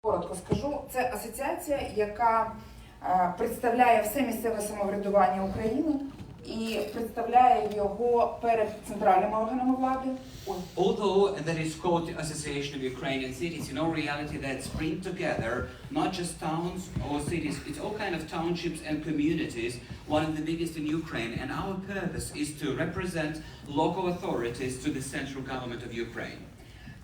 Коротко скажу, це асоціація, яка представляє все місцеве самоврядування України і представляє його перед центральними органами влади. Although that is called the Association of Ukrainian Cities, in all reality that's bring together not just towns or cities, it's all kind of townships and communities, one of the biggest in Ukraine, and our purpose is to represent local authorities to the central government of Ukraine.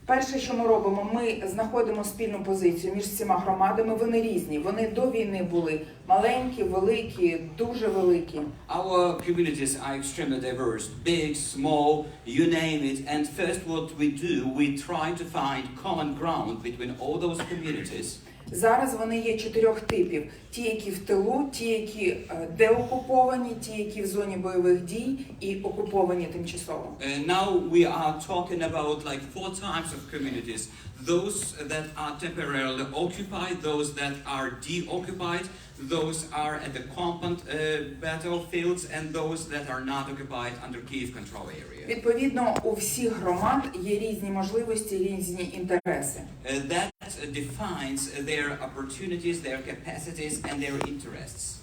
Перше, що ми робимо, ми знаходимо спільну позицію між всіма громадами, вони різні. Вони до війни були маленькі, великі, дуже великі. Our communities are extremely diverse, big, small, you name it, and first what we do, we try to find common ground between all those communities. Зараз вони є 4 типів. Ті, які в тилу, ті, які деокуповані, ті, які в зоні бойових дій і окуповані тимчасово. Now we are talking about like 4 types of communities. Those that are temporarily occupied, those that are deoccupied, those are at the combat battlefields, and those that are not occupied under Kyiv control area. Відповідно, у всіх громад є різні можливості, різні інтереси. That defines their opportunities, their capacities, and their interests.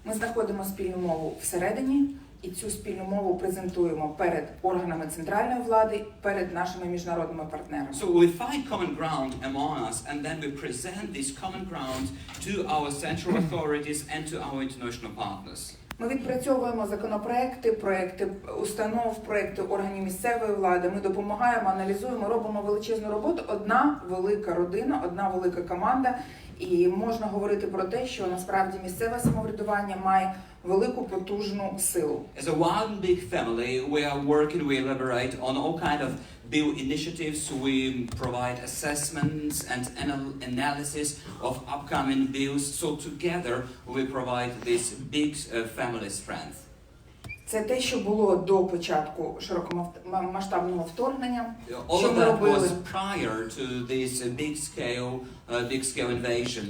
Ми знаходимо спільну мову всередині, і цю спільну мову презентуємо перед органами центральної влади, перед нашими міжнародними партнерами. So we find common ground among us, and then we present this common ground to our central authorities and to our international partners. Ми відпрацьовуємо законопроекти, проекти установ, проекти органів місцевої влади. Ми допомагаємо, аналізуємо, робимо величезну роботу. Одна велика родина, одна велика команда. І можна говорити про те, що насправді місцеве самоврядування має велику потужну силу. As a one big family, we are working, we elaborate on all kind of bill initiatives. We provide assessments and analysis of upcoming bills. So together we provide this big family strength. Це те, що було до початку широкомасштабного вторгнення. All Що of ми that робили? was prior to this big scale invasion.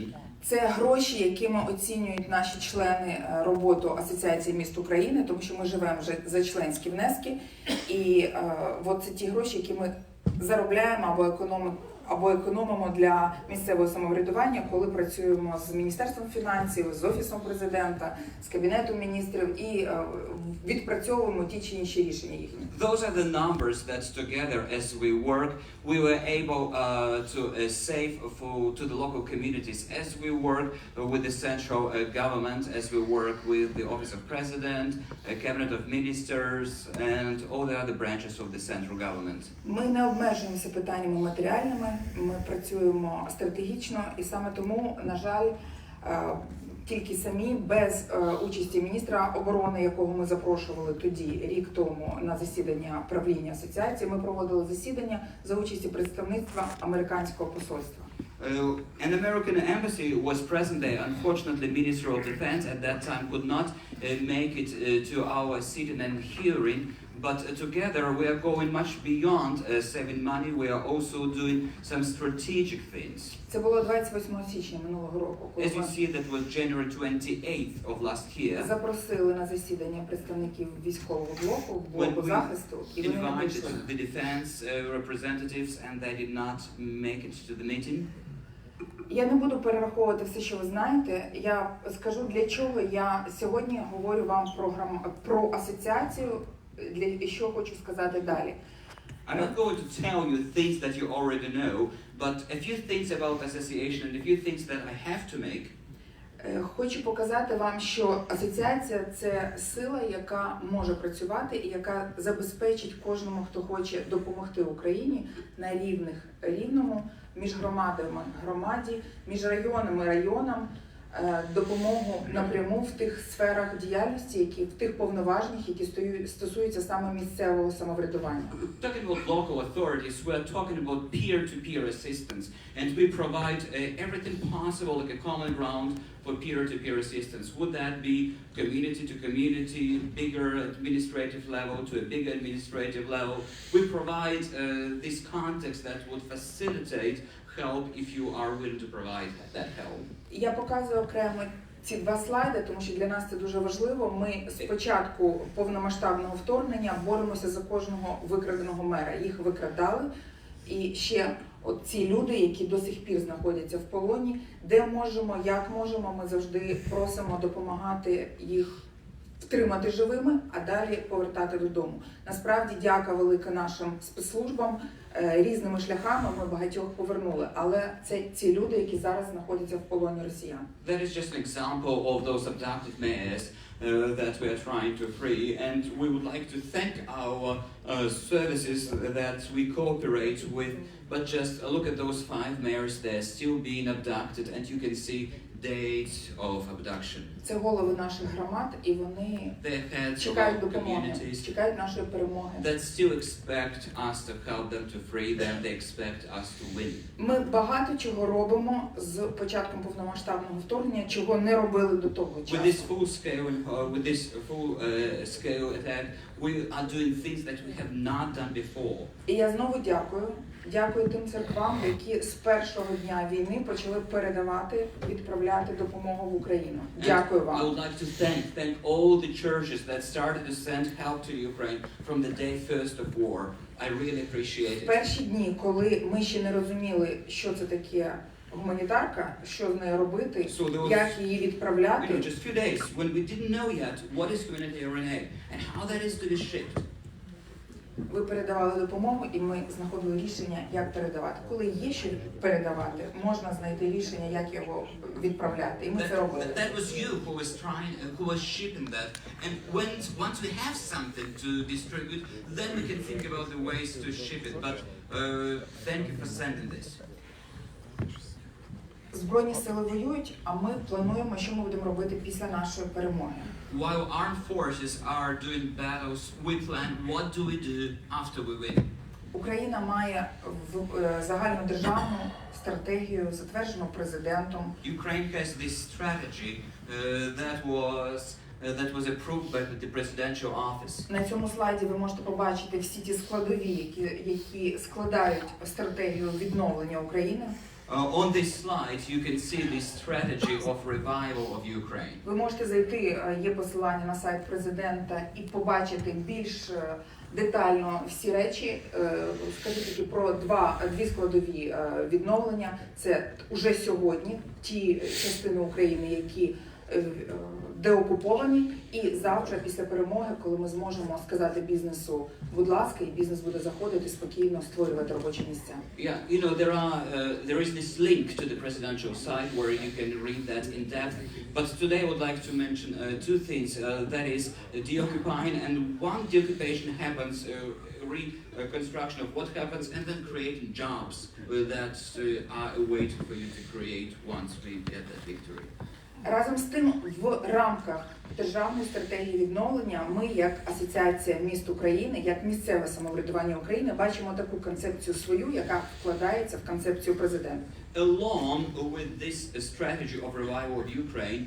Це гроші, якими оцінюють наші члени роботу Асоціації міст України, тому що ми живемо вже за членські внески. І от це ті гроші, які ми заробляємо або економимо для місцевого самоврядування, коли працюємо з Міністерством фінансів, з Офісом президента, з Кабінетом міністрів і відпрацьовуємо ті чи інші рішення їхні. Those are the numbers that together as we work, we were able to save to the local communities as we work with the central government, as we work with the Office of President, Cabinet of Ministers, and all the other branches of the central government. Ми не обмежуємося питаннями матеріальними, ми працюємо стратегічно і саме тому, на жаль, тільки самі, без участі міністра оборони, якого ми запрошували тоді, рік тому, на засідання правління асоціації, ми проводили засідання за участі представництва американського посольства. An American embassy was present there. Unfortunately, Minister of Defense at that time could not make it to our sitting and hearing. But together we are going much beyond saving money. We are also doing some strategic things. Це було 28 січня минулого року, коли As you see, that was January 28th of last year. Запросили на засідання представників військового блоку захисту, і вони не прийшли. Invited the defense representatives and they did not make it to the meeting. Я не буду перераховувати все, що ви знаєте. Я скажу, для чого я сьогодні говорю вам про асоціацію, і що хочу сказати далі. I'm not going to tell you things that you already know, but a few things about association and a few things that I have to make. Хочу показати вам, що асоціація – це сила, яка може працювати і яка забезпечить кожному, хто хоче допомогти Україні на рівному, між громадами громаді, між районами районам, допомогу напряму в тих сферах діяльності, в тих повноваженнях, які стосуються саме місцевого самоврядування. Talking about local authorities, we are talking about peer-to-peer assistance, and we provide everything possible, like a common ground for peer-to-peer assistance. Would that be community to community, bigger administrative level to a bigger administrative level? We provide this context that would facilitate help if you are willing to provide that help. Я показую окремо ці 2 слайди, тому що для нас це дуже важливо. Ми з початку повномасштабного вторгнення боремося за кожного викраденого мера. Їх викрадали. І ще От ці люди, які до сих пір знаходяться в полоні, де можемо, як можемо, ми завжди просимо допомагати їх втримати живими, а далі повертати додому. Насправді, дяка велика нашим спецслужбам, різними шляхами ми багатьох повернули, але це ці люди, які зараз знаходяться в полоні росіян. That is just an example of those abducted mayors that we are trying to free, and we would like to thank our services that we cooperate with. But just look at those 5 mayors; they're still being abducted, and you can see dates of abduction. Це голови наших громад, і вони чекають допомоги, чекають нашої перемоги. That still expect us to help them to free them. They expect us to win. Ми багато чого робимо з початком повномасштабного вторгнення, чого не робили до того часу. With this full scale attack, we are doing things that we have not done before. І я знову дякую тим церквам, які з першого дня війни почали передавати, відправляти допомогу в Україну. Дякую вам. I would like to thank all the churches that started to send help to Ukraine from the day first of war. I really appreciate it. В перші дні, коли ми ще не розуміли, що це таке гуманітарка, що з нею робити, як її відправляти. Just few days when we didn't know yet what is humanitarian aid and how that is to be shipped. Ви передавали допомогу, і ми знаходили рішення, як передавати. Коли є що передавати, можна знайти рішення, як його відправляти. І ми це робили. That was you who was shipping that. And once we have something to distribute, then we can think about the ways to ship it. But thank you for sending this. Збройні сили воюють, а ми плануємо, що ми будемо робити після нашої перемоги. While armed forces are doing battles, we plan what do we do after we win. Україна має загальну державну стратегію, затверджену президентом. Ukraine has this strategy that was approved by the presidential office. На цьому слайді ви можете побачити всі ті складові, які складають стратегію відновлення України. On this slide, you can see the strategy of revival of Ukraine. Ви можете зайти, є посилання на сайт президента, і побачити більш детально всі речі. Скажу тільки про дві складові відновлення. Це уже сьогодні ті частини України, які деокуповані, і завтра, після перемоги, коли ми зможемо сказати бізнесу, будь ласка, і бізнес буде заходити спокійно, створювати робочі місця. Yeah, there is this link to the presidential site where you can read that in depth. But today I would like to mention 2 things. That is deoccupying, and once deoccupation happens, reconstruction of what happens, and then creating jobs that are awaiting for you to create once we get that victory. Разом з тим, в рамках державної стратегії відновлення ми, як Асоціація міст України, як місцеве самоврядування України, бачимо таку концепцію свою, яка вкладається в концепцію президента. Along with this strategy of revival of Ukraine,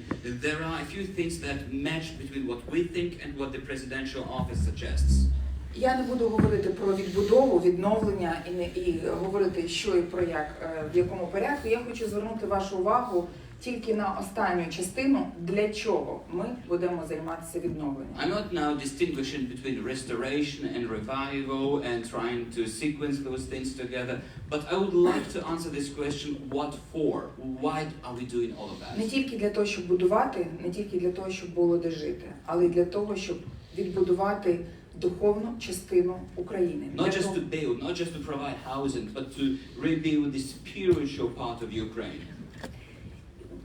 there are a few things that match between what we think and what the presidential office suggests. Я не буду говорити про відбудову, відновлення і говорити, що і про як, в якому порядку. Я хочу звернути вашу увагу тільки на останню частину, для чого ми будемо займатися відновленням. I'm not now distinguishing between restoration and revival and trying to sequence those things together, but I would like to answer this question, what for? Why are we doing all of that? Не тільки для того, щоб будувати, не тільки для того, щоб було де жити, але й для того, щоб відбудувати духовну частину України. Not just to build, not just to provide housing, but to rebuild the spiritual part of Ukraine.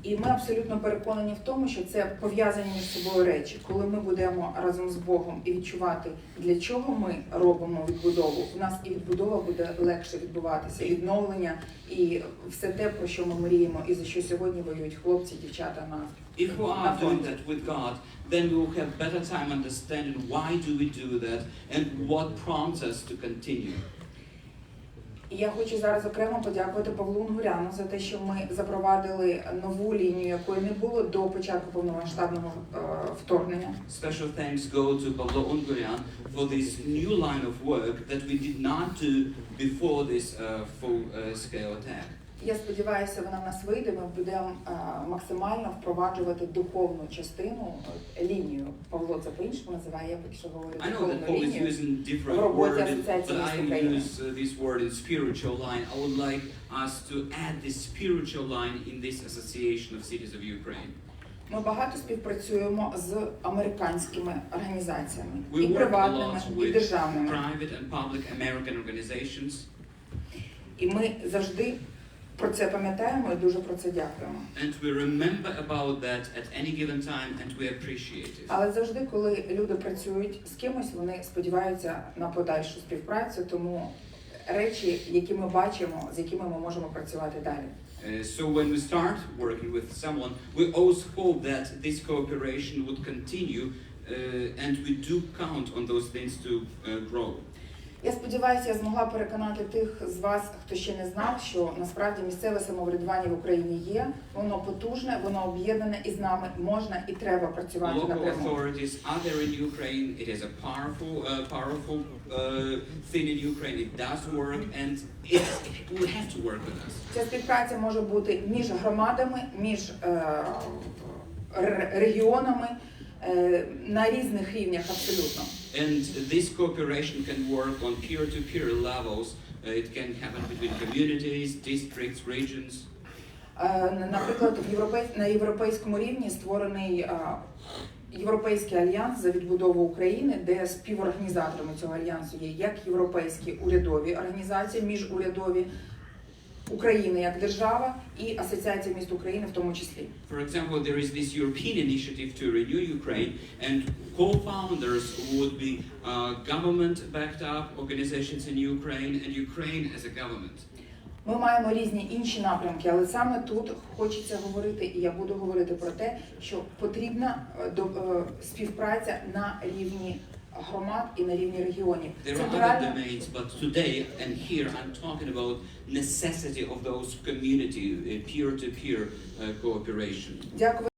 І ми абсолютно переконані в тому, що це пов'язані між собою речі. Коли ми будемо разом з Богом і відчувати, для чого ми робимо відбудову, у нас і відбудова буде легше відбуватися, відновлення і все те, про що ми мріємо, і за що сьогодні воюють хлопці, дівчата на If we are doing that with God, then we will have better time understanding why do we do that and what prompts us to continue. І я хочу зараз окремо подякувати Павлу Унгуряну за те, що ми запровадили нову лінію, якої не було до початку повномасштабного вторгнення. Special thanks go to Pavlo Ungurian for this new line of work that we did not do before this full-scale attack. Я сподіваюся, вона в нас вийде. Ми будемо максимально впроваджувати духовну частину, лінію. Павло це по-іншому називає, я поки що говорю I know that духовну Paul is лінію. using different в роботі word, Асоціації but міст I України. use this word in spiritual line. I would like us to add this spiritual line in this association of cities of Ukraine. Ми багато співпрацюємо з американськими організаціями, We і work a приватними, lot і with державними. private and public American organizations. І ми завжди про це пам'ятаємо і дуже про це дякуємо. And we remember about that at any given time and we appreciate it. Але завжди, коли люди працюють з кимось, вони сподіваються на подальшу співпрацю, тому речі, які ми бачимо, з якими ми можемо працювати далі. So when we start working with someone, we always hope that this cooperation would continue and we do count on those things to grow. Я сподіваюся, я змогла переконати тих з вас, хто ще не знав, що насправді місцеве самоврядування в Україні є, воно потужне, воно об'єднане, і з нами можна і треба працювати Local напряму. authorities are there in Ukraine. It is a powerful thing in Ukraine. It does work, and it will have to work with us. Ця співпраця може бути між громадами, між регіонами, на різних рівнях абсолютно. And this cooperation can work on peer-to-peer levels. It can happen between communities, districts, regions. Наприклад, на європейському рівні створений Європейський альянс за відбудову України, де співорганізаторами цього альянсу є як європейські урядові організації, міжурядові, України як держава і Асоціація міст України в тому числі. For example, there is this European initiative to renew Ukraine, and co-founders would be government-backed up organizations in Ukraine and Ukraine as a government. Ми маємо різні інші напрямки, але саме тут хочеться говорити, і я буду говорити про те, що потрібна співпраця на рівні громад і на рівні регіонів. There are other domains, but today and here I'm talking about necessity of those community peer-to-peer cooperation. Дякую.